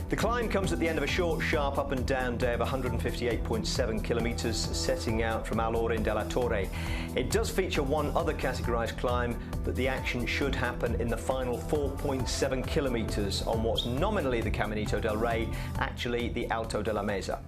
The climb comes at the end of a short, sharp up and down day of 158.7 kilometres, setting out from Allorin della Torre. It does feature one other categorised climb, but the action should happen in the final 4.7 kilometres on what's nominally the Caminito del Rey, actually the Alto della Mesa.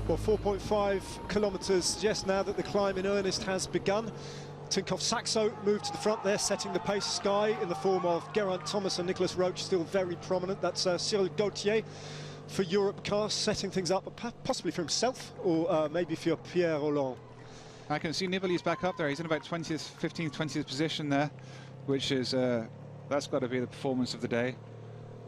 Well, 4.5 kilometres suggests now that the climb in earnest has begun. Tinkoff Saxo moved to the front there, setting the pace. Sky in the form of Geraint Thomas and Nicolas Roche still very prominent. That's Cyril Gauthier for Europe Cast, setting things up, possibly for himself or maybe for Pierre Rolland. I can see Nibali's back up there. He's in about 20th, 15th, 20th position there, which is, that's got to be the performance of the day.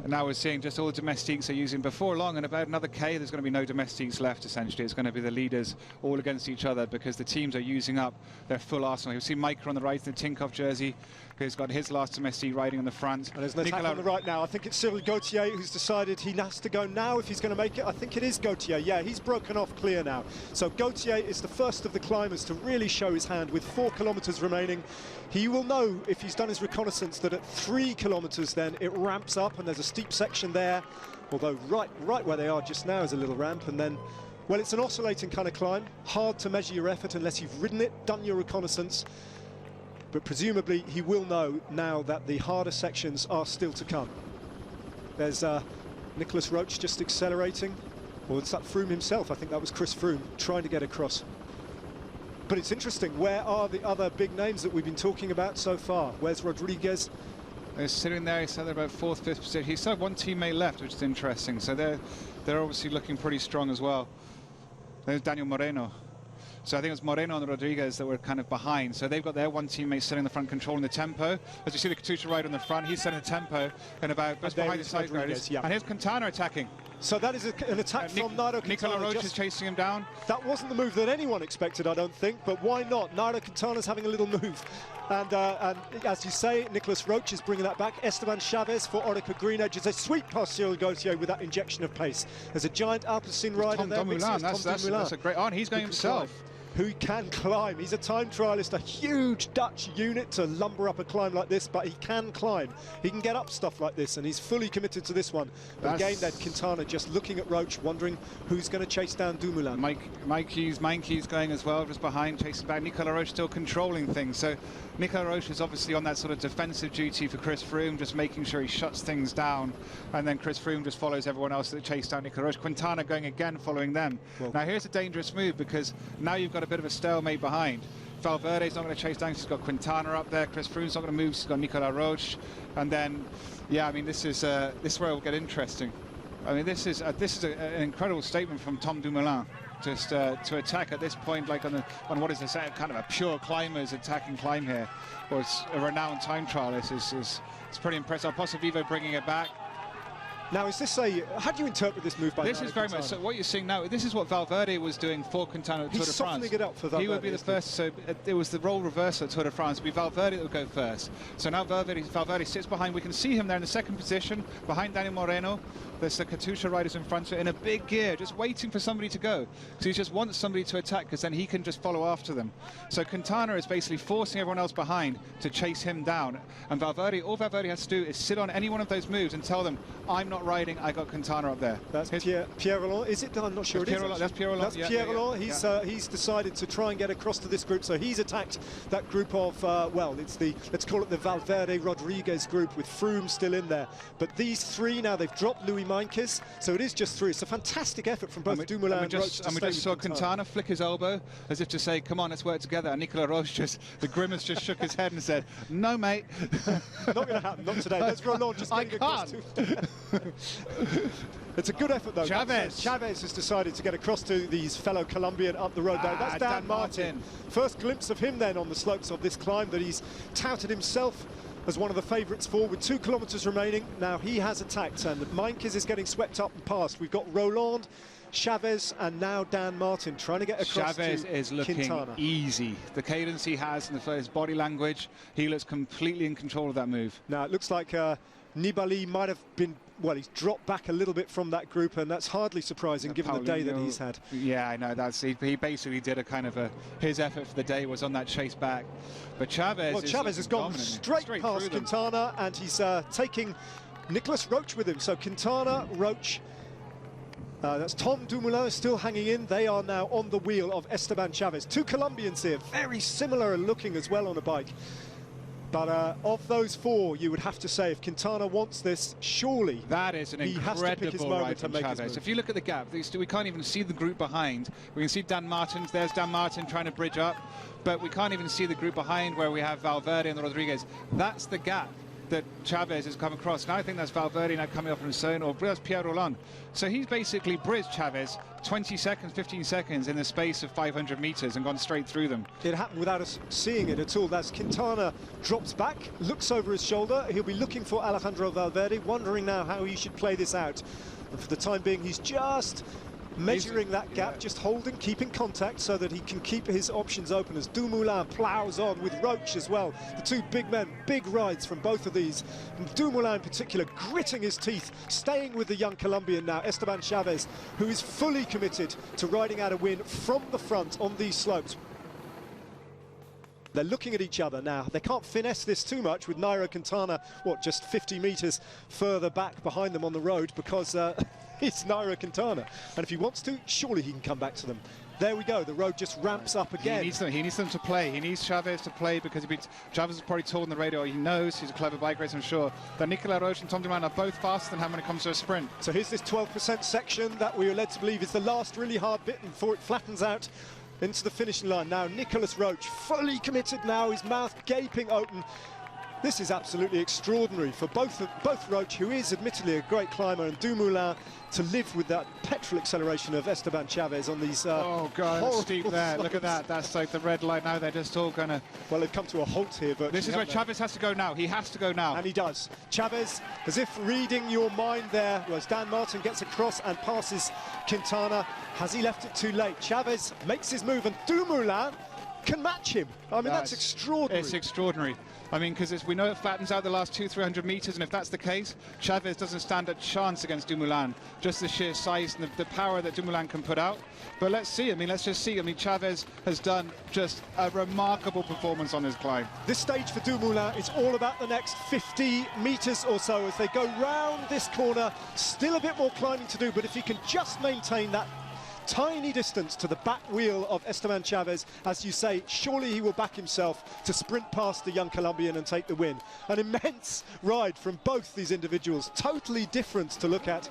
And now we're seeing just all the domestiques are using. Before long, in about another K, there's going to be no domestiques left, essentially. It's going to be the leaders all against each other because the teams are using up their full arsenal. You'll see Micah on the right in the Tinkoff jersey, who's got his last domestique riding on the front. And there's an attack on the right now. I think it's Cyril Gauthier who's decided he has to go now if he's going to make it. I think it is Gauthier. Yeah, he's broken off clear now. So Gauthier is the first of the climbers to really show his hand with 4 kilometres remaining. He will know if he's done his reconnaissance that at 3 kilometres then it ramps up and there's a steep section there, although right where they are just now is a little ramp, and then, well, it's an oscillating kind of climb, hard to measure your effort unless you've ridden it, done your reconnaissance, but presumably he will know now that the harder sections are still to come. There's Nicolas Roche just accelerating, or it's that Froome himself. I think that was Chris Froome trying to get across. But it's interesting, where are the other big names that we've been talking about so far? Where's Rodriguez? They're sitting there. He's at about 4th, 5th position. He's still one teammate left, which is interesting. So they're obviously looking pretty strong as well. There's Daniel Moreno. So I think it's Moreno and Rodriguez that were kind of behind. So they've got their one teammate sitting in the front controlling the tempo. As you see the Katusha rider on the front, he's setting the tempo and about just behind the side riders. Yeah. And here's Quintana attacking. So that is an attack from Nairo Quintana. Nicolas Roche is chasing him down. That wasn't the move that anyone expected, I don't think, but why not? Nairo Quintana's having a little move. And as you say, Nicolas Roche is bringing that back. Esteban Chavez for Orica Green Edge. It's a sweep past Cyril Gauthier with that injection of pace. There's a giant Alpecin rider there. That's a great on. He's going himself. Who can climb. He's a time trialist, a huge Dutch unit to lumber up a climb like this, but he can climb. He can get up stuff like this, and he's fully committed to this one. But again, then Quintana just looking at Roche, wondering who's going to chase down Dumoulin. Mikey's going as well, just behind, chasing back. Nicolas Roche still controlling things. So Nicolas Roche is obviously on that sort of defensive duty for Chris Froome, just making sure he shuts things down. And then Chris Froome just follows everyone else that chase down Nicolas Roche. Quintana going again, following them. Well, now here's a dangerous move, because now you've got a bit of a stalemate behind. Valverde's not going to chase down. He's got Quintana up there. Chris Froome's not going to move. He's got Nicolas Roche, and then, yeah, I mean, this is where it'll get interesting. I mean, this is an incredible statement from Tom Dumoulin, just to attack at this point, like on what is a kind of a pure climbers attacking climb here, or it's a renowned time trialist. It's pretty impressive. Alpozo Vivo bringing it back. Now, is this how do you interpret this move by This is very much, so what you're seeing now, this is what Valverde was doing for Quintana at Tour de France. He's softening it up for Valverde. He would be the first, so it was the role reversal at Tour de France. It would be Valverde that would go first. So now Valverde sits behind. We can see him there in the second position, behind Daniel Moreno. There's the Katusha riders in front of it in a big gear, just waiting for somebody to go. So he just wants somebody to attack, because then he can just follow after them. So Quintana is basically forcing everyone else behind to chase him down. And Valverde, all Valverde has to do is sit on any one of those moves and tell them, I'm not riding, I got Quintana up there. That's Pierre Rolland, is it? I'm not sure it is. That's Pierre Rolland. That's Pierre Rolland. He's decided to try and get across to this group, so he's attacked that group of, well, it's the, let's call it the Valverde-Rodriguez group with Froome still in there. But these three now, they've dropped Louis Meintjes, so it is just 3. It's a fantastic effort from both Dumoulin and Roche. And we just saw Quintana flick his elbow as if to say, come on, let's work together. And Nicolas Roche the grimace just shook his head and said, no, mate. Not going to happen, not today. That's Rolland just getting across to... It's a good effort, though. Chavez has decided to get across to these fellow Colombian up the road. That's Dan Martin. First glimpse of him then on the slopes of this climb that he's touted himself as one of the favourites for, with 2 kilometres remaining. Now he has attacked, and Meintjes is getting swept up and past. We've got Rolland, Chavez, and now Dan Martin trying to get across Chavez to is looking Quintana. Easy. The cadence he has and his body language, he looks completely in control of that move. Now it looks like Nibali might have been, well, he's dropped back a little bit from that group, and that's hardly surprising given the day that he's had. Yeah, I know. He basically did a kind of his effort for the day was on that chase back. But Chavez, well, Chavez has gone straight past Quintana, and he's taking Nicolas Roche with him. So Quintana, Roche, that's Tom Dumoulin still hanging in. They are now on the wheel of Esteban Chavez. Two Colombians here, very similar looking as well on a bike. But of those four, you would have to say, if Quintana wants this, surely that is an incredible ride from Chavez. If you look at the gap, we can't even see the group behind. We can see Dan Martin. There's Dan Martin trying to bridge up, but we can't even see the group behind where we have Valverde and Rodriguez. That's the gap that Chavez has come across. Now I think that's Valverde now coming up on his own, or that's Pierre Rolland. So he's basically bridged Chavez 20 seconds, 15 seconds in the space of 500 meters and gone straight through them. It happened without us seeing it at all. That's Quintana drops back, looks over his shoulder. He'll be looking for Alejandro Valverde, wondering now how he should play this out. And for the time being, he's just measuring that gap, just holding, keeping contact so that he can keep his options open as Dumoulin ploughs on with Roche as well. The two big men, big rides from both of these. And Dumoulin in particular gritting his teeth, staying with the young Colombian now, Esteban Chavez, who is fully committed to riding out a win from the front on these slopes. They're looking at each other now. They can't finesse this too much with Nairo Quintana, just 50 meters further back behind them on the road, because it's Nairo Quintana. And if he wants to, surely he can come back to them. There we go. The road just ramps up again. He needs them to play. He needs Chavez to play, because Chavez is probably told on the radio, he knows, he's a clever bike racer, I'm sure, that Nicolas Roche and Tom Dumoulin are both faster than him when it comes to a sprint. So here's this 12% section that we are led to believe is the last really hard bit before it flattens out into the finishing line. Now Nicolas Roche fully committed now, his mouth gaping open. This is absolutely extraordinary for both Roche, who is admittedly a great climber, and Dumoulin to live with that petrol acceleration of Esteban Chavez on these oh god, steep there. Look at that. That's like the red line now. They're just all gonna, well, they've come to a halt here, but this is where Chavez has to go now. He has to go now, and he does. Chavez, as if reading your mind there, as Dan Martin gets across and passes Quintana. Has he left it too late? Chavez makes his move, and Dumoulin can match him. I mean, that's extraordinary. It's extraordinary. I mean, because we know it flattens out the last 200-300 meters, and if that's the case, Chavez doesn't stand a chance against Dumoulin. Just the sheer size and the power that Dumoulin can put out. But let's see. I mean, let's just see. I mean, Chavez has done just a remarkable performance on his climb. This stage for Dumoulin is all about the next 50 meters or so as they go round this corner. Still a bit more climbing to do, but if he can just maintain that tiny distance to the back wheel of Esteban Chavez, as you say, surely he will back himself to sprint past the young Colombian and take the win. An immense ride from both these individuals, totally different to look at,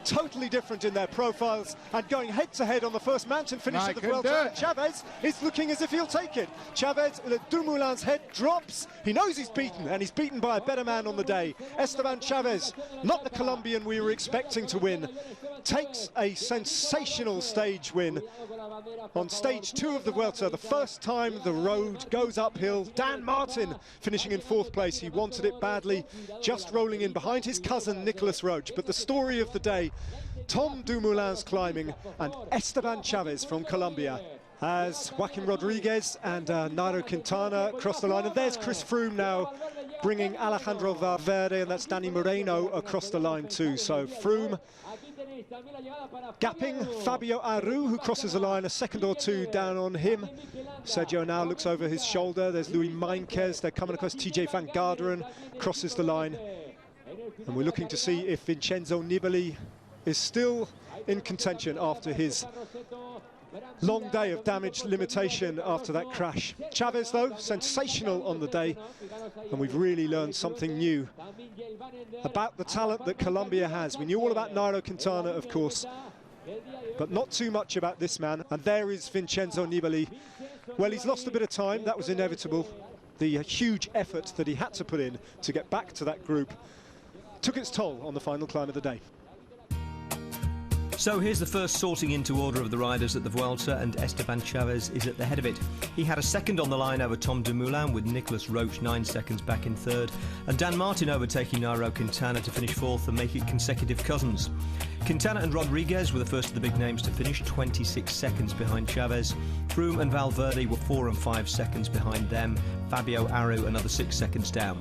totally different in their profiles, and going head-to-head on the first mountain finish of the Vuelta. Chavez is looking as if he'll take it. Chavez, Dumoulin's head drops. He knows he's beaten, and he's beaten by a better man on the day. Esteban Chavez, not the Colombian we were expecting to win, takes a sensational stage win on stage 2 of the Vuelta. The first time the road goes uphill. Dan Martin finishing in 4th place. He wanted it badly, just rolling in behind his cousin Nicolas Roche. But the story of the day, Tom Dumoulin's climbing and Esteban Chavez from Colombia, as Joaquin Rodriguez and Nairo Quintana cross the line. And there's Chris Froome now bringing Alejandro Valverde, and that's Danny Moreno across the line too. So Froome gapping Fabio Aru, who crosses the line a second or two down on him. Sergio now looks over his shoulder. There's Louis Meintjes. They're coming across. TJ van Garderen crosses the line. And we're looking to see if Vincenzo Nibali is still in contention after his long day of damage limitation after that crash. Chavez, though, sensational on the day, and we've really learned something new about the talent that Colombia has. We knew all about Nairo Quintana, of course, but not too much about this man. And there is Vincenzo Nibali. Well, he's lost a bit of time. That was inevitable. The huge effort that he had to put in to get back to that group took its toll on the final climb of the day. So here's the first sorting into order of the riders at the Vuelta, and Esteban Chavez is at the head of it. He had a second on the line over Tom Dumoulin, with Nicolas Roche 9 seconds back in 3rd, and Dan Martin overtaking Nairo Quintana to finish 4th and make it consecutive cousins. Quintana and Rodriguez were the first of the big names to finish, 26 seconds behind Chavez. Froome and Valverde were 4 and 5 seconds behind them. Fabio Aru another 6 seconds down.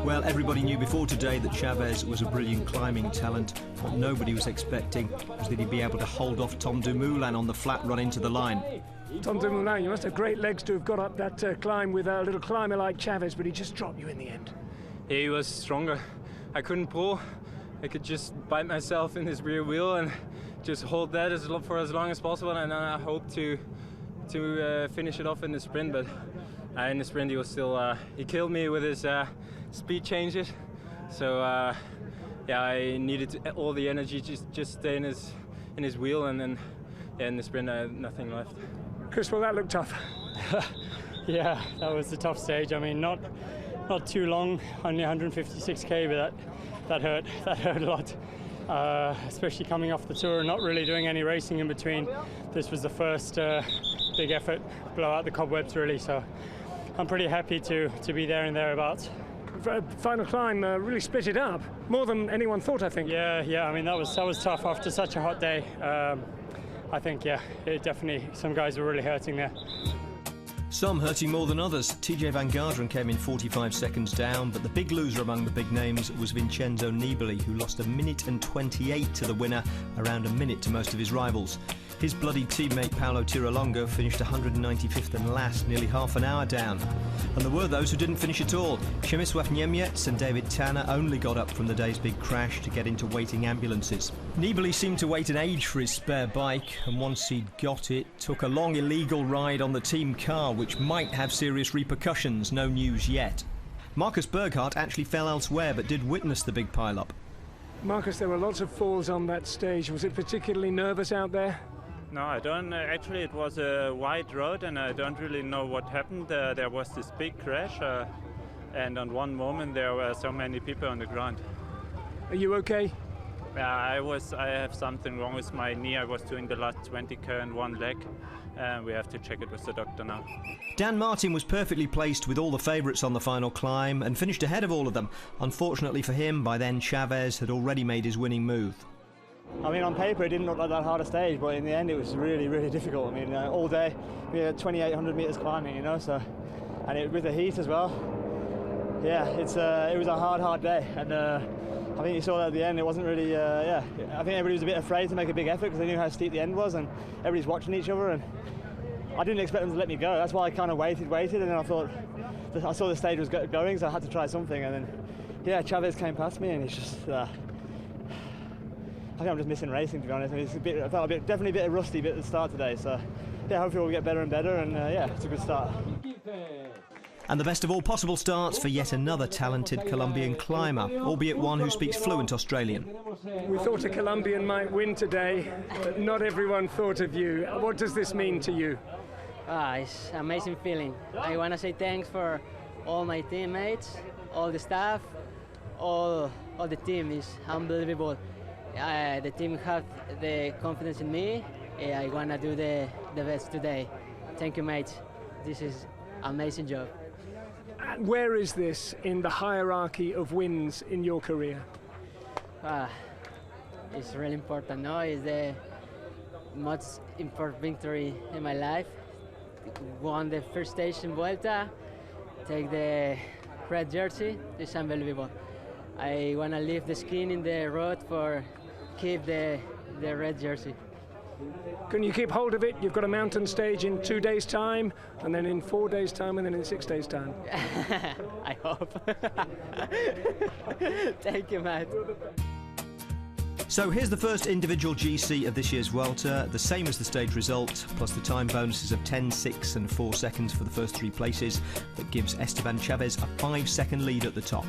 Well, everybody knew before today that Chavez was a brilliant climbing talent. What nobody was expecting was that he'd be able to hold off Tom Dumoulin on the flat run into the line. Tom Dumoulin, you must have great legs to have got up that climb with a little climber like Chavez, but he just dropped you in the end. He was stronger. I couldn't pull. I could just bite myself in his rear wheel and just hold that for as long as possible, and then I hope to finish it off in the sprint. But in the sprint he was still he killed me with his speed changes. So yeah, I needed all the energy just stay in his wheel, and then in the sprint I had nothing left. Chris, well, that looked tough. Yeah, that was a tough stage. I mean, not too long, only 156k, but that hurt. That hurt a lot, especially coming off the tour and not really doing any racing in between. This was the first big effort, blow out the cobwebs really. So I'm pretty happy to be there and thereabouts. Final climb really split it up more than anyone thought, I think. Yeah. I mean, that was tough after such a hot day. I think, yeah, it definitely, some guys were really hurting there. Some hurting more than others. TJ Van Garderen came in 45 seconds down, but the big loser among the big names was Vincenzo Nibali, who lost 1:28 to the winner, around a minute to most of his rivals. His bloody teammate Paolo Tiralongo finished 195th and last, nearly half an hour down. And there were those who didn't finish at all. Przemysław Niemiec and David Tanner only got up from the day's big crash to get into waiting ambulances. Nibali seemed to wait an age for his spare bike, and once he'd got it, took a long illegal ride on the team car, which might have serious repercussions. No news yet. Marcus Berghardt actually fell elsewhere, but did witness the big pile-up. Marcus, there were lots of falls on that stage. Was it particularly nervous out there? No, I don't. Actually, it was a wide road, and I don't really know what happened. There was this big crash, and on one moment there were so many people on the ground. Are you okay? I have something wrong with my knee. I was doing the last 20k on one leg. We have to check it with the doctor now. Dan Martin was perfectly placed with all the favourites on the final climb and finished ahead of all of them. Unfortunately for him, by then Chavez had already made his winning move. I mean, on paper it didn't look like that hard a stage, but in the end it was really, really difficult. I mean, all day we had 2,800 metres climbing, you know, so, and with the heat as well. Yeah, it was a hard day, and I think you saw that at the end. It wasn't really, I think everybody was a bit afraid to make a big effort because they knew how steep the end was, and everybody's watching each other, and I didn't expect them to let me go. That's why I kind of waited, and then I thought, I saw the stage was going, so I had to try something, and then, yeah, Chavez came past me, and it's just, I think I'm just missing racing, to be honest. I mean, I felt definitely a bit rusty at the start today, so yeah, hopefully we'll get better and better, and yeah, it's a good start. And the best of all possible starts for yet another talented Colombian climber, albeit one who speaks fluent Australian. We thought a Colombian might win today, but not everyone thought of you. What does this mean to you? It's an amazing feeling. I want to say thanks for all my teammates, all the staff, all the team is unbelievable. The team have the confidence in me. I want to do the best today. Thank you, mates. This is an amazing job. Where is this in the hierarchy of wins in your career? It's really important. No, it's the most important victory in my life. Won the first stage in Vuelta, take the red jersey. It's unbelievable. I want to leave the skin in the road for keep the red jersey. Can you keep hold of it? You've got a mountain stage in 2 days' time, and then in 4 days' time, and then in 6 days' time. I hope. Thank you, Matt. So here's the first individual GC of this year's Vuelta, the same as the stage result, plus the time bonuses of 10, 6 and 4 seconds for the first 3 places. That gives Esteban Chavez a 5-second lead at the top.